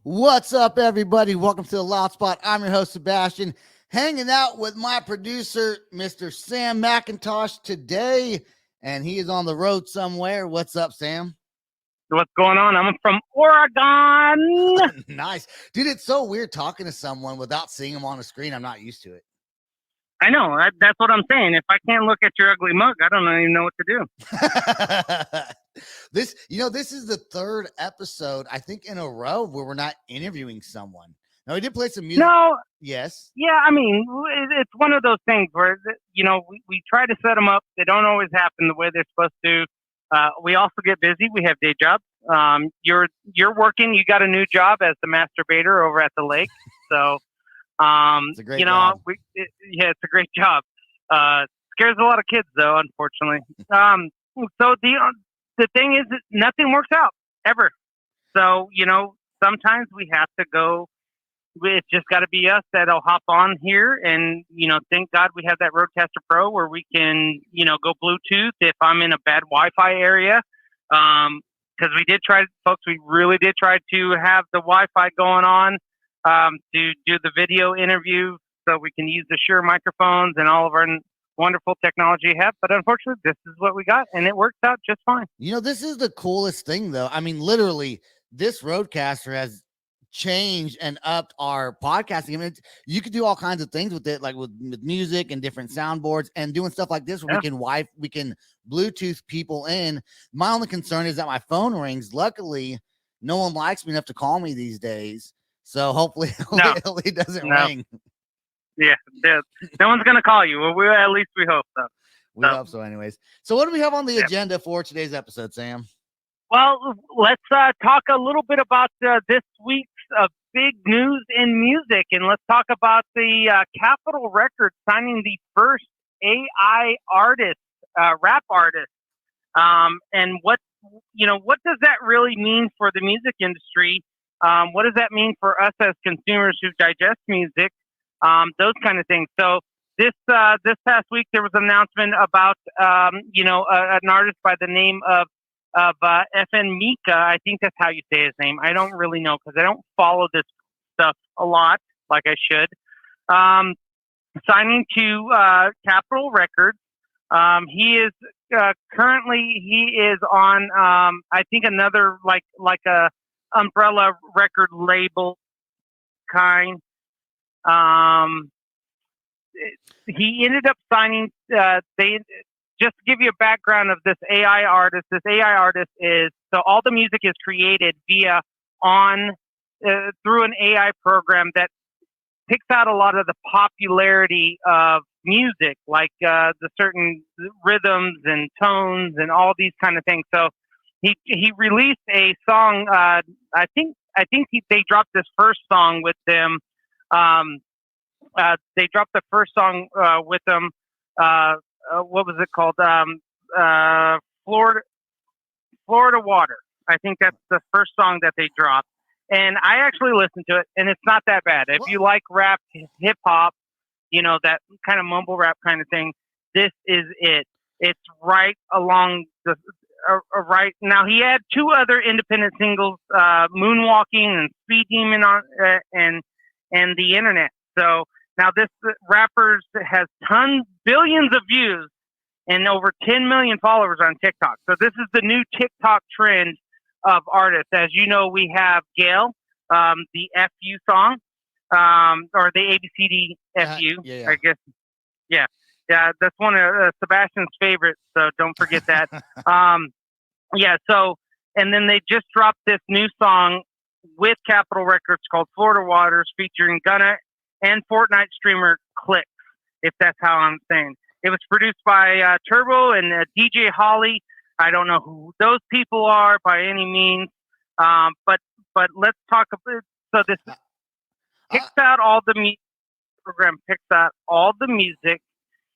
What's up, everybody? Welcome to the Loud Spot. I'm your host, Sebastian, hanging out with my producer, Mr. Sam McIntosh, today, and he is on the road somewhere. What's up, Sam? What's going on? I'm from Oregon. Nice. Dude, it's so weird talking to someone without seeing them on the screen. I'm not used to it. I know. That's what I'm saying. If I can't look at your ugly mug, I don't even know what to do. This is the third episode, I think, in a row where we're not interviewing someone. Now, we did play some music. No, Yes. yeah, I mean, it's one of those things where, we try to set them up. They don't always happen the way they're supposed to. We also get busy. We have day jobs. You're working. You got a new job as the masturbator over at the lake. So, It's a great job. it's a great job. Scares a lot of kids, though, unfortunately. So the thing is, that nothing works out ever. So sometimes we have to go. It's just got to be us that'll hop on here, and thank God we have that Roadcaster Pro where we can go Bluetooth if I'm in a bad Wi-Fi area. Because we did try, folks. We really did try to have the Wi-Fi going on to do the video interview, so we can use the Shure microphones and all of our wonderful technology we have. But unfortunately, this is what we got, and it works out just fine. This is the coolest thing, though. I mean, literally, this Roadcaster has changed and upped our podcasting. I mean, you could do all kinds of things with it, like with music and different soundboards and doing stuff like this where we can Bluetooth people in. My only concern is that my phone rings. Luckily, no one likes me enough to call me these days. So hopefully it doesn't ring. Yeah, no one's gonna call you. Well, at least we hope so. We hope so, anyways. So, what do we have on the agenda for today's episode, Sam? Well, let's talk a little bit about this week's big news in music, and let's talk about the Capitol Records signing the first AI artist, rap artist, and what does that really mean for the music industry? What does that mean for us as consumers who digest music? Those kind of things. So this past week there was an announcement about an artist by the name of FN Mika. I think that's how you say his name. I don't really know because I don't follow this stuff a lot like I should. Signing to Capitol Records. He is currently on I think another like a umbrella record label kind. He ended up signing. Just to give you a background of this AI artist. This AI artist is all the music is created via through an AI program that picks out a lot of the popularity of music, like the certain rhythms and tones and all these kind of things. So he released a song. I think they dropped this first song with them. They dropped the first song with them. What was it called? Florida Water. I think that's the first song that they dropped. And I actually listened to it, and it's not that bad. If you like rap, hip hop, that kind of mumble rap kind of thing, this is it. It's right along the right. Now, he had two other independent singles, Moonwalking and Speed Demon and The Internet. So now this rapper has billions of views and over 10 million followers on TikTok. So this is the new TikTok trend of artists. As you know, we have Gail, the FU song, or the ABCD FU, I guess. Yeah, that's one of Sebastian's favorites, so don't forget that. So, and then they just dropped this new song with Capitol Records called Florida Waters, featuring Gunna and Fortnite streamer Click, if that's how I'm saying. It was produced by Turbo and DJ Holly. I don't know who those people are by any means, but let's talk about. So this picks out all the music. Program picks out all the music,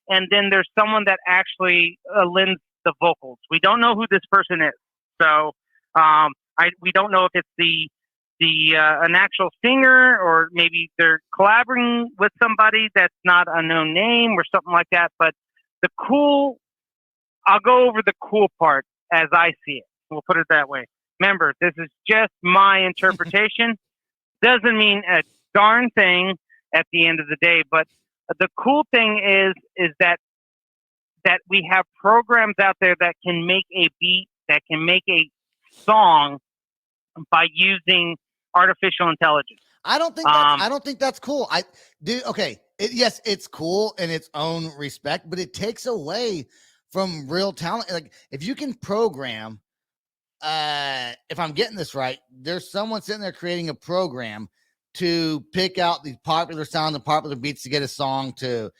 and then there's someone that actually lends the vocals. We don't know who this person is, so we don't know if it's an actual singer, or maybe they're collaborating with somebody that's not a known name or something like that. But I'll go over the cool part as I see it. We'll put it that way. Remember, this is just my interpretation. doesn't mean a darn thing at the end of the day. But the cool thing is that we have programs out there that can make a beat, that can make a song by using artificial intelligence. I don't think that's cool. I do. Okay. Yes, it's cool in its own respect, but it takes away from real talent. Like if you can program, if I'm getting this right, there's someone sitting there creating a program to pick out the popular sounds and popular beats to get a song to,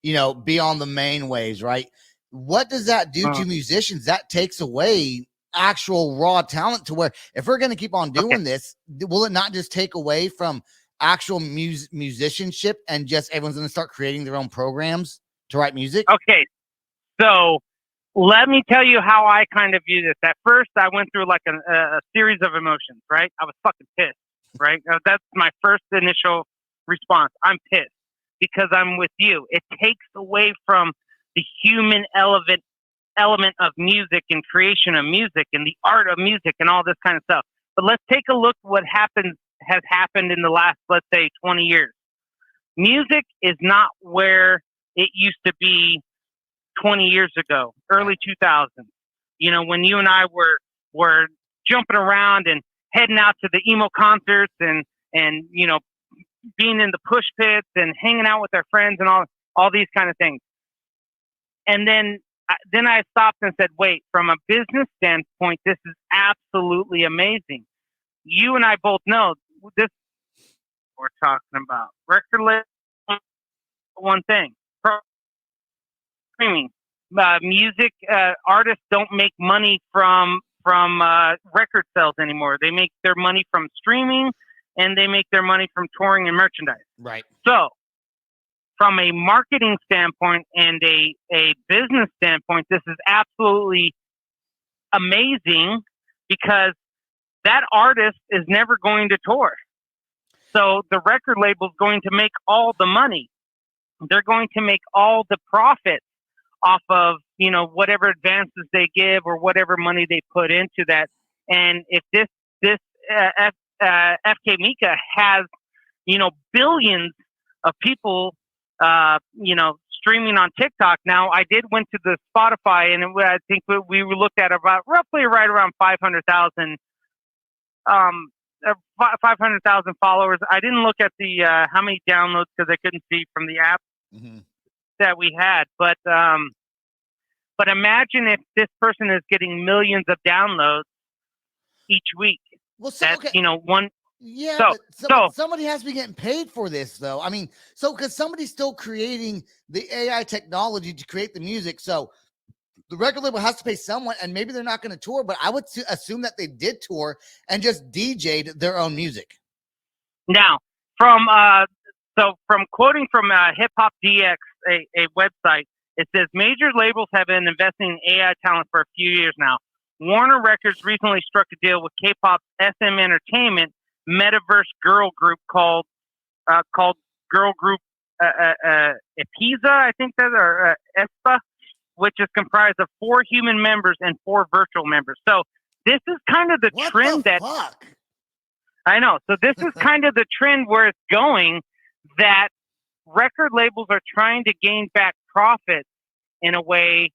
be on the main waves, right? What does that do to musicians? That takes away actual raw talent, to where if we're going to keep on doing this, will it not just take away from actual musicianship and just everyone's going to start creating their own programs to write music? Okay. So let me tell you how I kind of view this. At first, I went through like a series of emotions, right? I was fucking pissed, right? That's my first initial response. I'm pissed because I'm with you. It takes away from the human element of music and creation of music and the art of music and all this kind of stuff. But let's take a look what has happened in the last, let's say, 20 years. Music is not where it used to be 20 years ago, early 2000s. When you and I were jumping around and heading out to the emo concerts and being in the push pits and hanging out with our friends and all these kind of things. And then I stopped and said, wait, from a business standpoint, this is absolutely amazing. You and I both know this we're talking about. Record label, one thing. Streaming. Music artists don't make money from record sales anymore. They make their money from streaming, and they make their money from touring and merchandise. Right. So, from a marketing standpoint and a business standpoint, this is absolutely amazing because that artist is never going to tour. So the record label is going to make all the money. They're going to make all the profit off of, whatever advances they give or whatever money they put into that. And if this FK Mika has, billions of people, streaming on TikTok. Now, I did went to the Spotify, and I think we looked at about roughly right around 500,000 followers. I didn't look at the how many downloads because I couldn't see from the app that we had. But imagine if this person is getting millions of downloads each week. Well, one. Yeah, so somebody has to be getting paid for this, though. I mean, because somebody's still creating the AI technology to create the music. So the record label has to pay someone, and maybe they're not going to tour, but I would assume that they did tour and just DJ'd their own music. Now, from quoting from Hip Hop DX, a website, it says major labels have been investing in AI talent for a few years now. Warner Records recently struck a deal with K-pop SM Entertainment metaverse girl group called Girl Group Epiza, I think that, or Espa, which is comprised of 4 human members and 4 virtual members. So this is kind of the trend fuck? I know. So this is kind of the trend where it's going, that record labels are trying to gain back profits in a way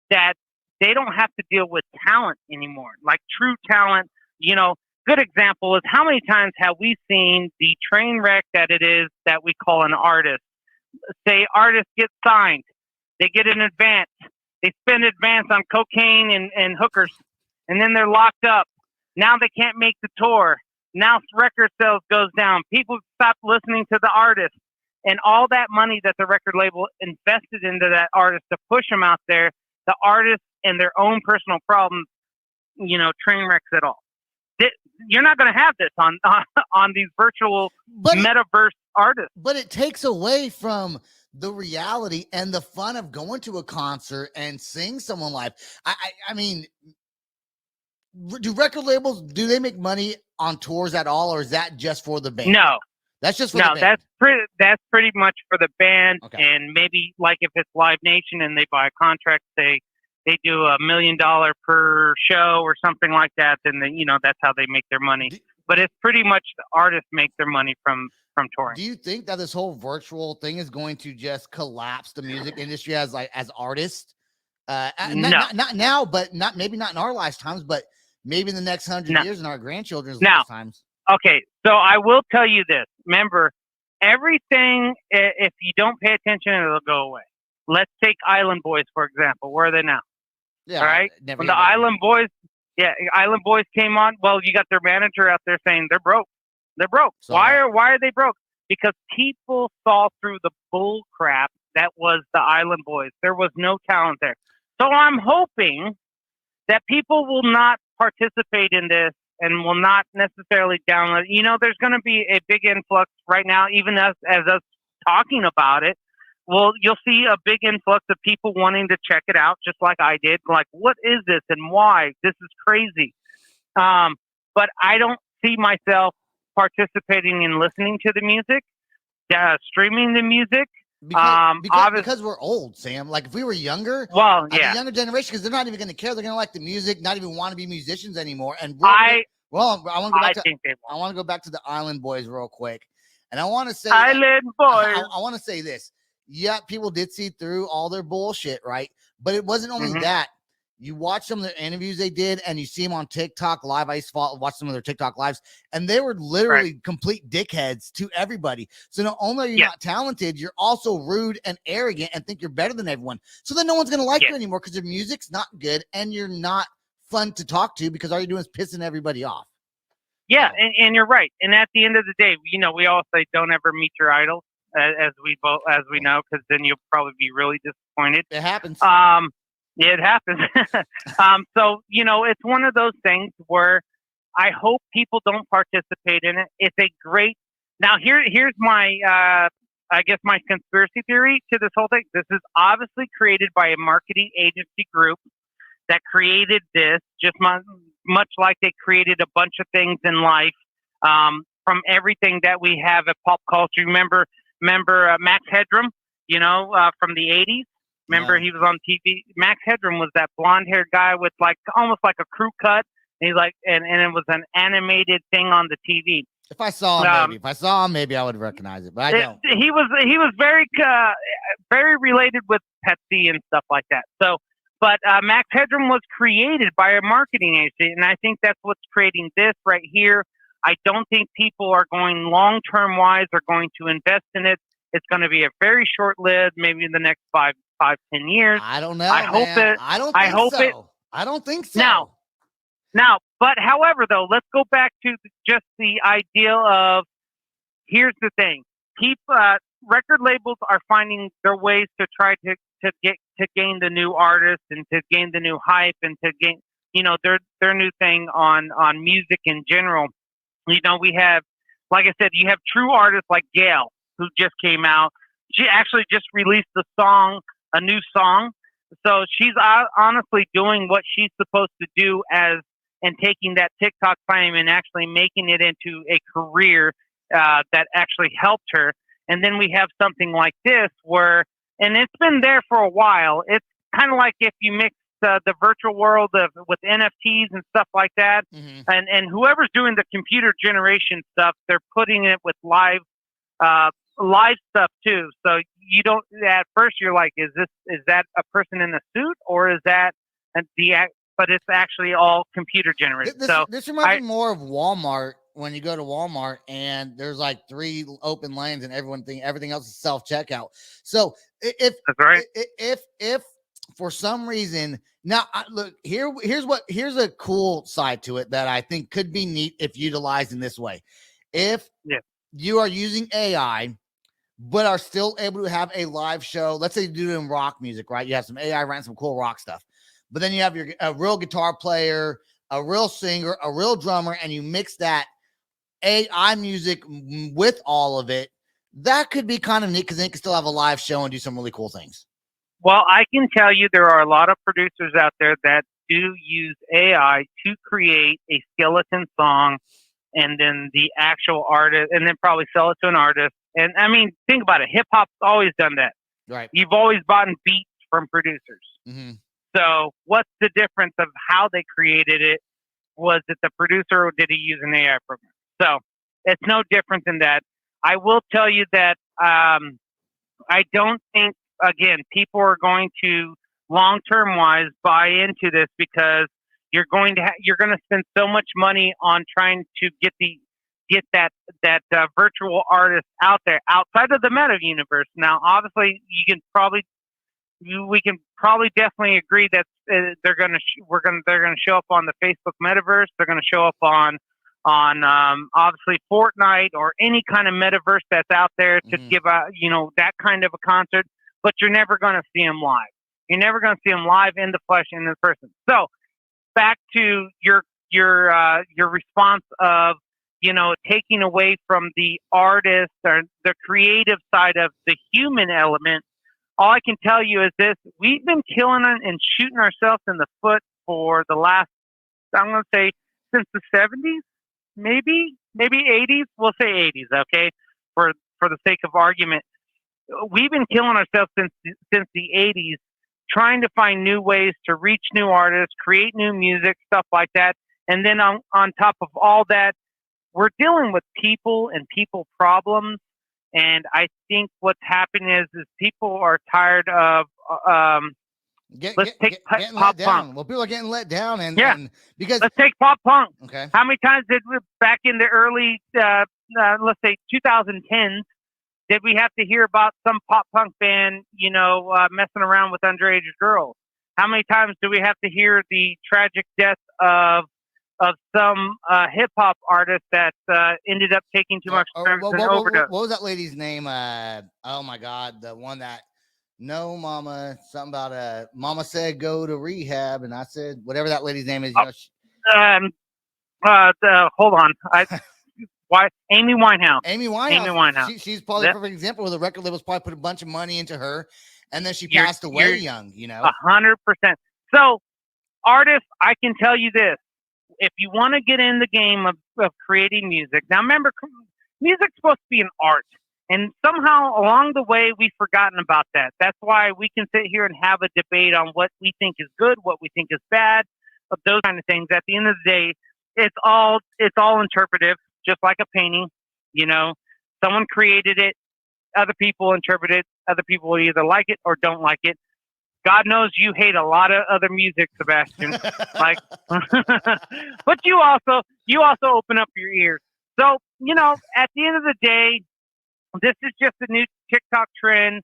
that they don't have to deal with talent anymore, like true talent. Good example is how many times have we seen the train wreck that it is that we call an artist? Say artists get signed, they get an advance, they spend advance on cocaine and hookers, and then they're locked up. Now they can't make the tour. Now record sales goes down. People stop listening to the artist, and all that money that the record label invested into that artist to push them out there, the artist and their own personal problems, train wrecks it all. You're not going to have this on these virtual metaverse artists. But it takes away from the reality and the fun of going to a concert and seeing someone live. I mean, do record labels, do they make money on tours at all, or is that just for the band? No. That's just for the band. That's pretty much for the band. Okay. And maybe like if it's Live Nation and they buy a contract, they do $1 million per show or something like that, then that's how they make their money. But it's pretty much the artists make their money from touring. Do you think that this whole virtual thing is going to just collapse the music industry as artists? No. Not now, but maybe not in our lifetimes, but maybe in the next 100 years in our grandchildren's lifetimes. Okay, so I will tell you this. Remember, everything, if you don't pay attention, it'll go away. Let's take Island Boys, for example. Where are they now? Yeah, all right. When the Island Boys came on, well, you got their manager out there saying they're broke. They're broke. So, why are they broke? Because people saw through the bull crap that was the Island Boys. There was no talent there. So I'm hoping that people will not participate in this and will not necessarily download. You know, there's going to be a big influx right now, even as us talking about it. Well, you'll see a big influx of people wanting to check it out, just like I did. Like, what is this and why? This is crazy. But I don't see myself participating in listening to the music, streaming the music. Because we're old, Sam. Like, if we were younger, the younger generation, because they're not even going to care. They're going to like the music, not even want to be musicians anymore. And I want to go back to the Island Boys real quick, and I want to say Island Boys. I want to say this. Yeah, people did see through all their bullshit, right? But it wasn't only that. You watch some of the interviews they did, and you see them on TikTok live. I used to watch some of their TikTok lives, and they were literally complete dickheads to everybody. So not only are you not talented, you're also rude and arrogant and think you're better than everyone. So then no one's going to like you anymore because your music's not good and you're not fun to talk to because all you're doing is pissing everybody off. Yeah, and you're right. And at the end of the day, you know, we all say don't ever meet your idols, as we know, because then you'll probably be really disappointed. It happens. It happens. So, you know, it's one of those things where I hope people don't participate in it. It's a great. Now, here's my, I guess, my conspiracy theory to this whole thing. This is obviously created by a marketing agency group that created this, just much like they created a bunch of things in life, from everything that we have at pop culture. Remember Max Headroom, you know, from the 80s? Remember he was on TV? Max Headroom was that blonde-haired guy with almost like a crew cut. And he's like, and it was an animated thing on the TV. If I saw him, maybe I would recognize it, but I don't. He was very very related with Pepsi and stuff like that. So, but Max Headroom was created by a marketing agency, and I think that's what's creating this right here. I don't think people are going long-term wise are going to invest in it. It's going to be a very short-lived, maybe in the next 5, 10 years. I don't know. I don't think so. Now, but however, though, let's go back to just the ideal of, here's the thing. Record labels are finding their ways to try to gain the new artists and to gain the new hype and to gain, you know, their new thing on music in general. You know, we have, like I said, you have true artists like Gail, who just came out. She actually just released a new song. So she's honestly doing what she's supposed to do and taking that TikTok fame and actually making it into a career that actually helped her. And then we have something like this and it's been there for a while. It's kind of like if you mix the virtual world with NFTs and stuff like that. Mm-hmm. And whoever's doing the computer generation stuff, they're putting it with live stuff too. So you don't, at first you're like, is that a person in a suit or is that but it's actually all computer generated. This reminds me more of Walmart. When you go to Walmart and there's like 3 open lanes and everything else is self-checkout. So if for some reason, now look, here's a cool side to it that I think could be neat if utilized in this way. If you are using AI, but are still able to have a live show, let's say you do it in rock music, right? You have some AI writing some cool rock stuff, but then you have a real guitar player, a real singer, a real drummer, and you mix that AI music with all of it. That could be kind of neat because then you can still have a live show and do some really cool things. Well, I can tell you there are a lot of producers out there that do use AI to create a skeleton song and then the actual artist, and then probably sell it to an artist. And I mean, think about it. Hip hop's always done that. Right. You've always bought beats from producers. Mm-hmm. So what's the difference of how they created it? Was it the producer or did he use an AI program? So it's no different than that. I will tell you that I don't think, again, people are going to long term wise buy into this because you're going to spend so much money on trying to get that virtual artist out there outside of the meta universe. Now, obviously, we can probably definitely agree that they're gonna show up on the Facebook metaverse. They're gonna show up on obviously Fortnite or any kind of metaverse that's out there to give out that kind of a concert. But you're never gonna see them live. You're never gonna see them live in the flesh and in person. So back to your response of taking away from the artist or the creative side of the human element. All I can tell you is this: we've been killing and shooting ourselves in the foot for the last, I'm going to say, since the 70s, maybe 80s. We'll say 80s, okay, for the sake of argument. We've been killing ourselves since the 80s, trying to find new ways to reach new artists, create new music, stuff like that. And then on top of all that, we're dealing with people and people problems. And I think what's happening is people are tired of getting pop let down. punk. Well, people are getting let down, and because let's take pop punk. Okay. How many times did we, back in the early let's say 2010s, did we have to hear about some pop punk band messing around with underage girls? How many times do we have to hear the tragic death of some hip hop artist that ended up taking too much drugs and overdose? What was that lady's name? Oh my God, the one that no mama, something about mama said go to rehab, and I said whatever that lady's name is. Hold on, why Amy Winehouse? Amy Winehouse. She's probably a perfect example where the record labels probably put a bunch of money into her, and then she passed away young. 100%. So artists, I can tell you this. If you want to get in the game of creating music, now remember, music's supposed to be an art. And somehow along the way, we've forgotten about that. That's why we can sit here and have a debate on what we think is good, what we think is bad, of those kind of things. At the end of the day, it's all interpretive, just like a painting. Someone created it, other people interpret it, other people either like it or don't like it. God knows you hate a lot of other music, Sebastian. But you also open up your ears. So, at the end of the day, this is just a new TikTok trend.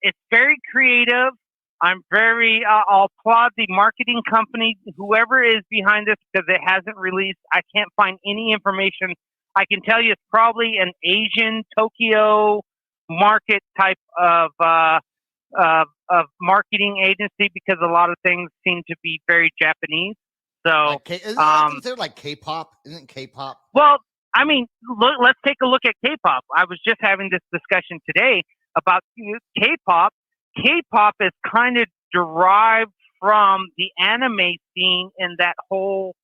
It's very creative. I'll applaud the marketing company, whoever is behind this, because it hasn't released. I can't find any information. I can tell you it's probably an Asian Tokyo market type of marketing agency, because a lot of things seem to be very Japanese. So, isn't that considered like K-pop? Isn't K-pop? Well, I mean, let's take a look at K-pop. I was just having this discussion today about K-pop. K-pop is kind of derived from the anime scene and that whole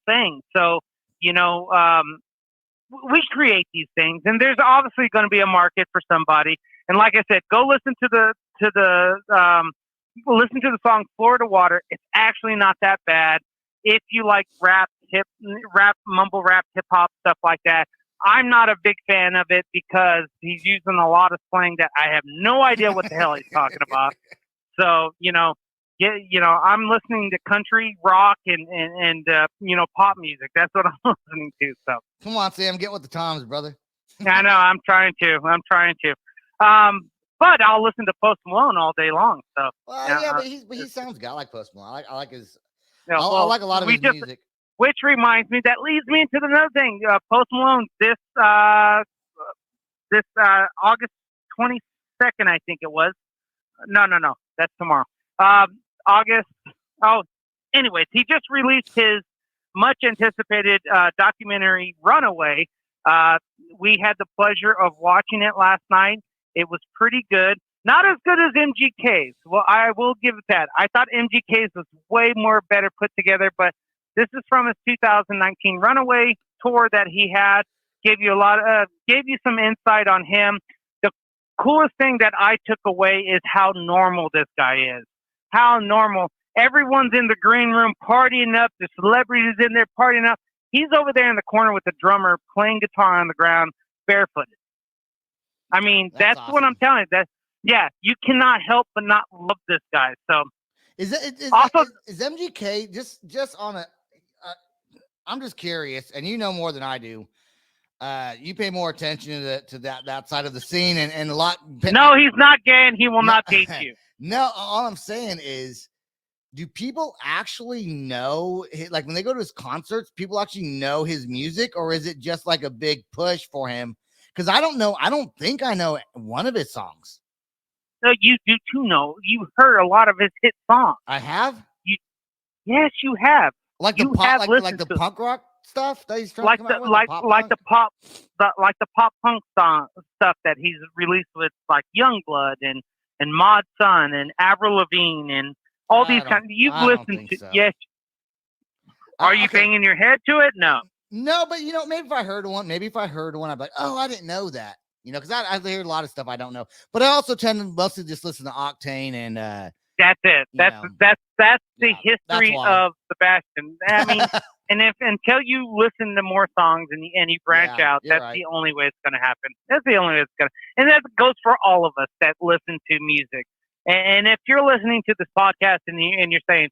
thing. So, we create these things, and there's obviously going to be a market for somebody. And like I said, go listen to the song "Florida Water." It's actually not that bad if you like rap, mumble rap, hip hop, stuff like that. I'm not a big fan of it because he's using a lot of slang that I have no idea what the hell he's talking about. So I'm listening to country, rock, and pop music. That's what I'm listening to. So come on, Sam, get with the times, brother. I know. I'm trying to. But I'll listen to Post Malone all day long. So but he sounds good. I like Post Malone. I like his. I like a lot of his music. Which reminds me, that leads me into another thing. Post Malone, this August 22nd, I think it was. No, that's tomorrow. August. Oh, anyways, he just released his much anticipated documentary Runaway. We had the pleasure of watching it last night. It was pretty good. Not as good as MGK's. Well, I will give it that. I thought MGK's was way more better put together, but this is from his 2019 Runaway tour that he had. Gave you some insight on him. The coolest thing that I took away is how normal this guy is. How normal. Everyone's in the green room partying up. The celebrities in there partying up. He's over there in the corner with the drummer playing guitar on the ground, barefooted. I mean, that's awesome. what I'm telling you. Yeah, you cannot help but not love this guy. So is MGK just on a? I'm just curious, and you know more than I do. You pay more attention to that side of the scene, and a lot. No, he's not gay, and he will not date you. No, all I'm saying is, do people actually know, like when they go to his concerts, people actually know his music, or is it just like a big push for him? Because I don't know. I don't think I know one of his songs. No, you do too know. You heard a lot of his hit songs. I have. Yes, you have. Like the pop, like the punk rock stuff that he's trying to come out with, the pop punk song stuff that he's released with, like Youngblood and Mod Sun and Avril Lavigne and all these kinds. You've listened to. So. Yes. Are you banging your head to it? No. No, but maybe if I heard one, I'd be like, oh, I didn't know that. Because I hear a lot of stuff I don't know. But I also tend to mostly just listen to Octane and that's it. That's the history of Sebastian. I mean, and until you listen to more songs and you branch out, that's right. The only way it's going to happen. That's the only way it's going to. And that goes for all of us that listen to music. And if you're listening to this podcast and you're saying,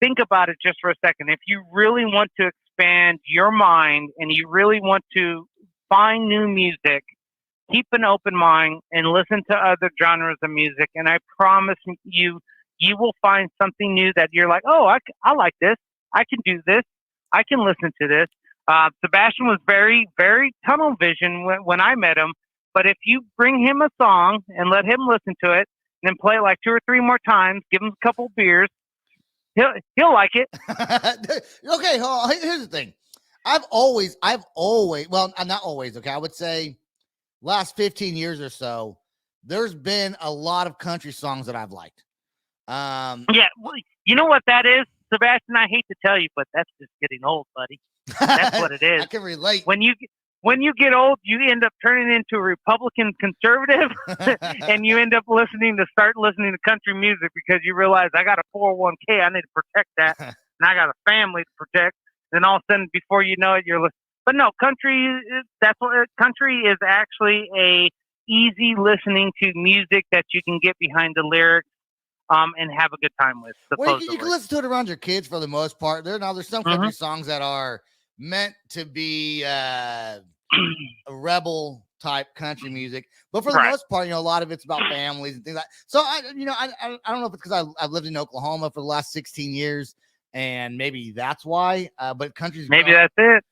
think about it just for a second. If you really want to expand your mind and you really want to find new music, keep an open mind and listen to other genres of music. And I promise you will find something new that you're like, oh, I like this. I can do this. I can listen to this. Sebastian was very, very tunnel vision when I met him. But if you bring him a song and let him listen to it and then play it like 2 or 3 more times, give him a couple beers, he'll like it. Okay, here's the thing. I've always, well, not always, okay, I would say last 15 years or so, there's been a lot of country songs that I've liked. Yeah, well, you know what that is, Sebastian? I hate to tell you, but that's just getting old, buddy. That's what it is. I can relate. When you get old, you end up turning into a Republican conservative, and you end up listening to country music because you realize I got a 401k, I need to protect that, and I got a family to protect. Then all of a sudden, before you know it, you're listening. But no, country is actually a easy listening to music that you can get behind the lyrics, and have a good time with. Well, you can listen to it around your kids for the most part. There's some country songs that are meant to be a rebel type country music, but for the most part, a lot of it's about families and things like that. So I don't know if it's because I've lived in Oklahoma for the last 16 years, and maybe that's why. But country's that's it.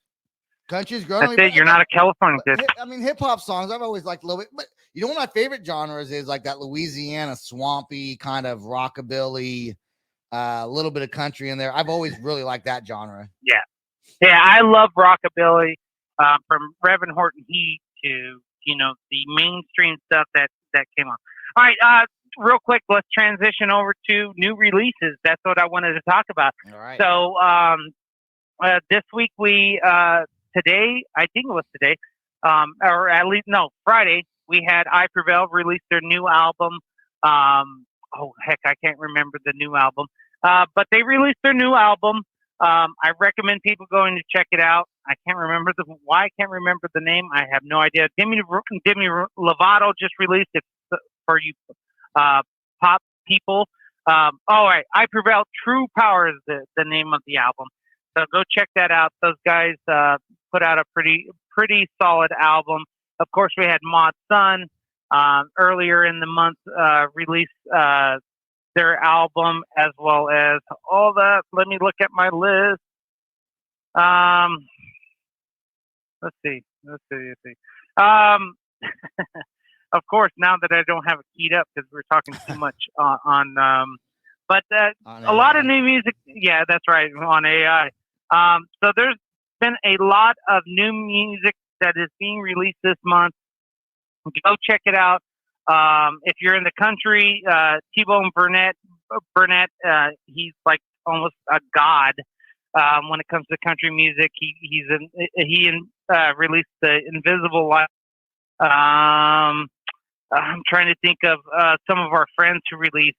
Country's growing. That's it. You're not a California kid. I mean, hip hop songs I've always liked a little bit, but one of my favorite genres is like that Louisiana swampy kind of rockabilly, a little bit of country in there. I've always really liked that genre. Yeah, I love rockabilly, from Reverend Horton Heat to the mainstream stuff that came on. All right, real quick, let's transition over to new releases. That's what I wanted to talk about. All right. So this week today, I think it was today, or at least Friday, we had I Prevail release their new album. Oh heck, I can't remember the new album, but they released their new album. I recommend people going to check it out. I can't remember why I can't remember the name. I have no idea. Demi Lovato just released it for you pop people. All right, I Prevail. True Power is the name of the album. So go check that out. Those guys put out a pretty solid album. Of course, we had Mod Sun earlier in the month release their album, as well as all that. Let me look at my list. Let's see. Of course, now that I don't have it keyed up because we're talking too much on a lot of new music. Yeah, that's right, on AI. So there's been a lot of new music that is being released this month. Go check it out. If you're in the country, T-Bone Burnett, he's like almost a god when it comes to country music. He released the Invisible Light. I'm trying to think of some of our friends who released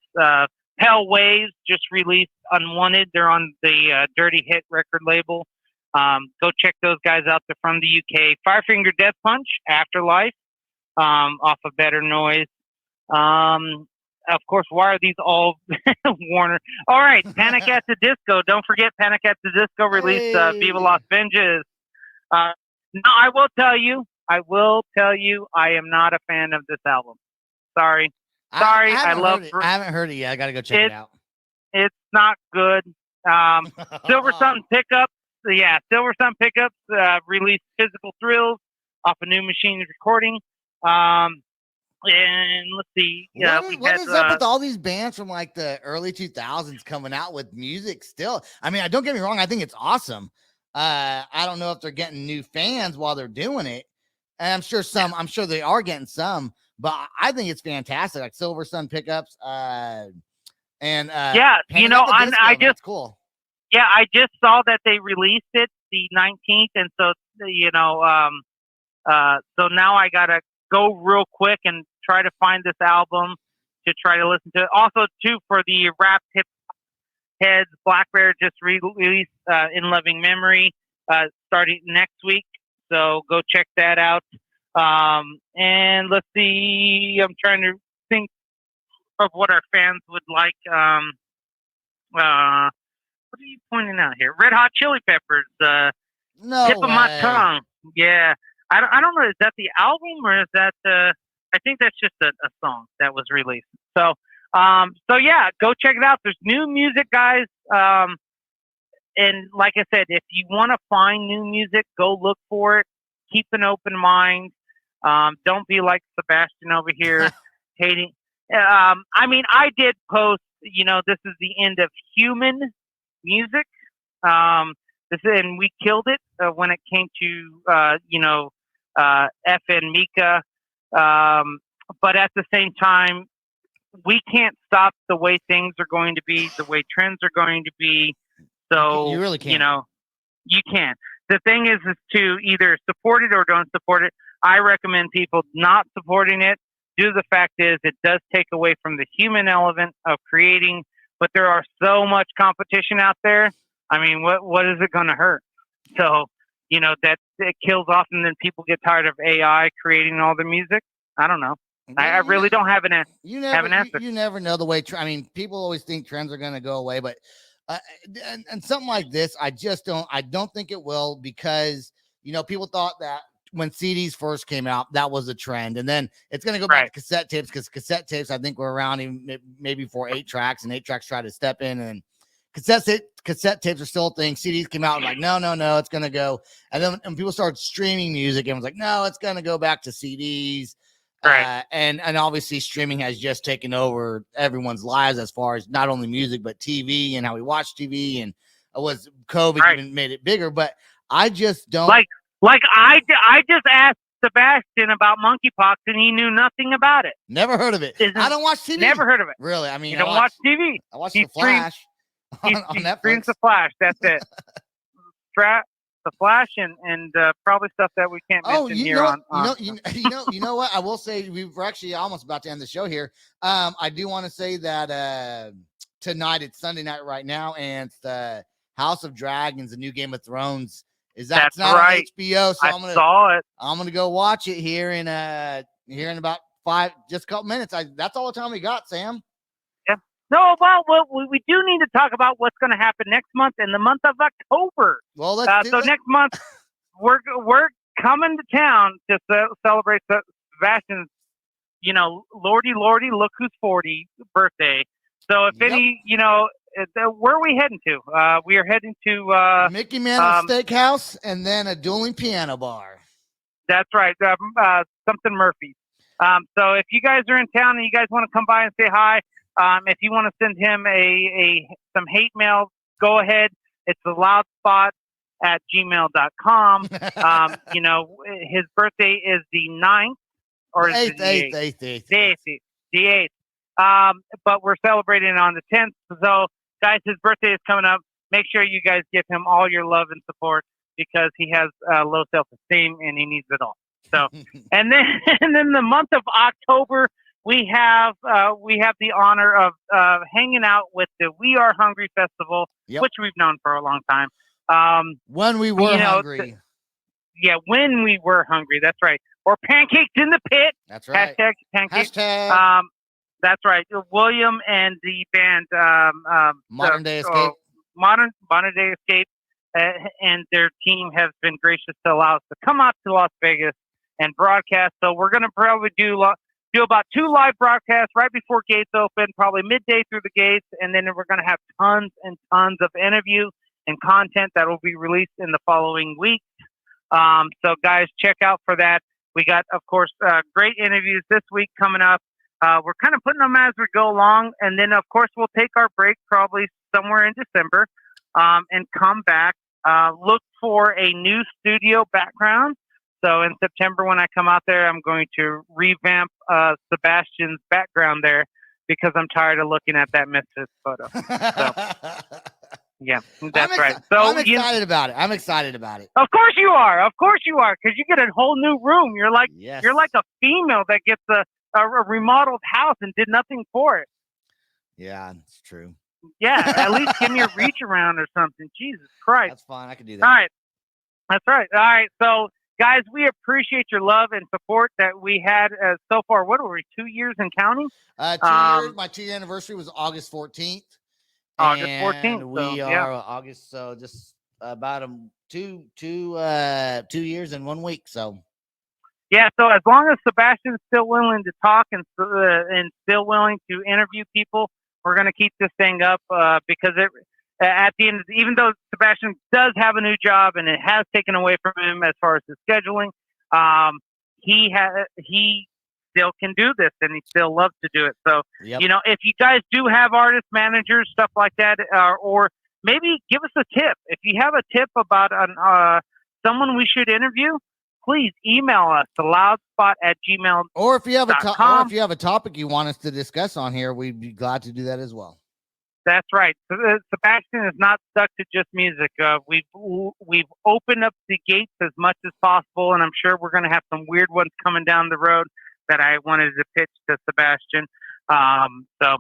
Hell Waves just released Unwanted. They're on the Dirty Hit record label. Go check those guys out. They're from the UK. Firefinger Death Punch, Afterlife, off of Better Noise. Of course, why are these all Warner? All right, Panic at the Disco. Don't forget Panic at the Disco released Viva Las Vengeance. No, I will tell you, I am not a fan of this album. Sorry. I love it. I haven't heard it yet. I got to go check it out. It's not good. Silver Sun Pickups. Yeah, Silver Sun Pickups released Physical Thrills off a New Machine recording. And let's see. What is up with all these bands from like the early 2000s coming out with music still? I mean, don't get me wrong. I think it's awesome. I don't know if they're getting new fans while they're doing it. And I'm sure they are getting some, but I think it's fantastic. Like Silver Sun Pickups. I just cool. Yeah, I just saw that they released it the 19th, and so so now I gotta go real quick and try to find this album to try to listen to it. Also, too, for the rap hip heads, Black Bear just released In Loving Memory starting next week, so go check that out. And let's see, I'm trying to think of what our fans would like. What are you pointing out here? Red Hot Chili Peppers, Tip of My Tongue. Yeah. I don't know. Is that the album or is that I think that's just a song that was released. So yeah, go check it out. There's new music, guys. And like I said, if you want to find new music, go look for it. Keep an open mind. Don't be like Sebastian over here hating. I mean, I did post, this is the end of human music. And we killed it when it came to, F and Mika. But at the same time, we can't stop the way things are going to be, the way trends are going to be. So, you really can't. You can't. The thing is to either support it or don't support it. I recommend people not supporting it. Due to the fact is it does take away from the human element of creating, but there are so much competition out there. I mean, what is it going to hurt? So, that it kills off and then people get tired of AI creating all the music. I don't know. I really don't have an answer. You never know the way. People always think trends are going to go away, but and something like this, I don't think it will, because people thought that when CDs first came out, that was a trend, and then it's going to go back to cassette tapes, because cassette tapes, I think, were around even maybe for 8-tracks, and 8-tracks tried to step in, and cassette tapes are still a thing. CDs came out and like, no, it's going to go. And then when people started streaming music, and was like, no, it's going to go back to CDs. Right. And obviously streaming has just taken over everyone's lives, as far as not only music, but TV and how we watch TV, and was COVID even made it bigger. But I just don't like I just asked Sebastian about monkeypox and he knew nothing about it. Never heard of it. I don't watch TV. Never heard of it. Really? I mean, you don't watch TV. I watch The Flash on Netflix. Streams The Flash. That's it. The Flash and probably stuff that we can't mention here on. You know what? I will say we're actually almost about to end the show here. I do want to say that tonight, it's Sunday night right now, and it's the House of Dragons, the new Game of Thrones. That's not on HBO? So I'm gonna go watch it here in about just a couple minutes. That's all the time we got, Sam. Yeah. No, well, we do need to talk about what's going to happen next month, in the month of October. Well, next month we're coming to town to celebrate Sebastian's, Lordy, look who's 40 birthday. So if where are we heading to? We are heading to Mickey Mantle's Steakhouse, and then a dueling piano bar. That's right, something Murphy's. So if you guys are in town and you guys want to come by and say hi, if you want to send him some hate mail, go ahead. It's theloudspot@gmail.com. His birthday is the 9th, or is it the 8th? But we're celebrating on the 10th. So, guys, his birthday is coming up. Make sure you guys give him all your love and support, because he has low self-esteem and he needs it all. So, and then the month of October, we have the honor of hanging out with the We Are Hungry Festival, which we've known for a long time. When we were hungry. When we were hungry. That's right. Or Pancakes in the Pit. That's right. Hashtag Pancakes. Hashtag. That's right. William and the band Modern Day Escape. Modern Day Escape and their team have been gracious to allow us to come out to Las Vegas and broadcast. So we're going to probably do about 2 live broadcasts right before gates open, probably midday through the gates, and then we're going to have tons and tons of interview and content that will be released in the following week. So guys, check out for that. We got, of course, great interviews this week coming up. We're kind of putting them as we go along, and then of course we'll take our break probably somewhere in December, and come back. Look for a new studio background. So in September when I come out there, I'm going to revamp Sebastian's background there because I'm tired of looking at that Misfits photo. So, yeah, that's right. So I'm excited about it. I'm excited about it. Of course you are. Of course you are, because you get a whole new room. You're like a female that gets a remodeled house and did nothing for it. Yeah, it's true. Yeah, at least give me a reach around or something. Jesus Christ. That's fine. I can do that. All right. That's right. All right. So, guys, we appreciate your love and support that we had so far. What are we, 2 years and counting? 2 years. My 2-year anniversary was August 14th. August 14th. We are August, so just about 2 years and 1 week. So. Yeah, so as long as Sebastian's still willing to talk and still willing to interview people, we're going to keep this thing up because at the end, even though Sebastian does have a new job and it has taken away from him as far as his scheduling, he still can do this and he still loves to do it. So, if you guys do have artist managers, stuff like that, or maybe give us a tip. If you have a tip about someone we should interview, please email us to loudspot@gmail.com. Or if you have a topic you want us to discuss on here, we'd be glad to do that as well. That's right. Sebastian is not stuck to just music. We've opened up the gates as much as possible, and I'm sure we're going to have some weird ones coming down the road that I wanted to pitch to Sebastian. So,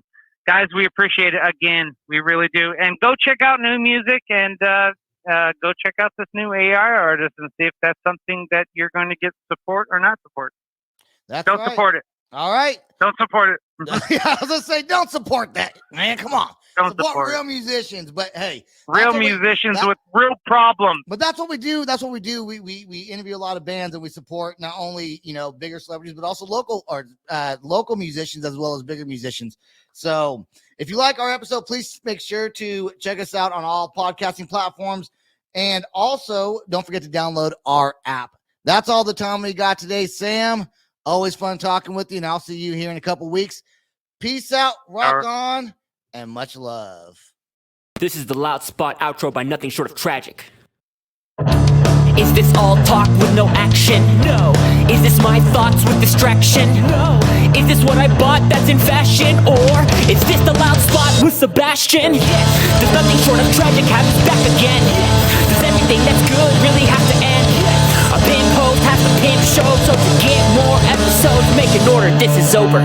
guys, we appreciate it again. We really do. And go check out new music and go check out this new AI artist and see if that's something that you're going to get support or not support. Don't support it. All right. Don't support it. Yeah, I was going to say, don't support that, man. Come on. Don't support real musicians. But hey, real musicians with real problems. But that's what we do. That's what we do. We interview a lot of bands and we support not only, bigger celebrities, but also local musicians as well as bigger musicians. So if you like our episode, please make sure to check us out on all podcasting platforms. And also don't forget to download our app. That's all the time we got today, Sam. Always fun talking with you, and I'll see you here in a couple weeks. Peace out, rock on, and much love. This is the Loud Spot outro by Nothing Short of Tragic. Is this all talk with no action? No. Is this my thoughts with distraction? No. Is this what I bought that's in fashion? Or is this the Loud Spot with Sebastian? Yes. Does Nothing Short of Tragic have us back again? Yes. Does everything that's good really have to end? Yes. A pin post has to pimp show, so to get more episodes, make an order, this is over.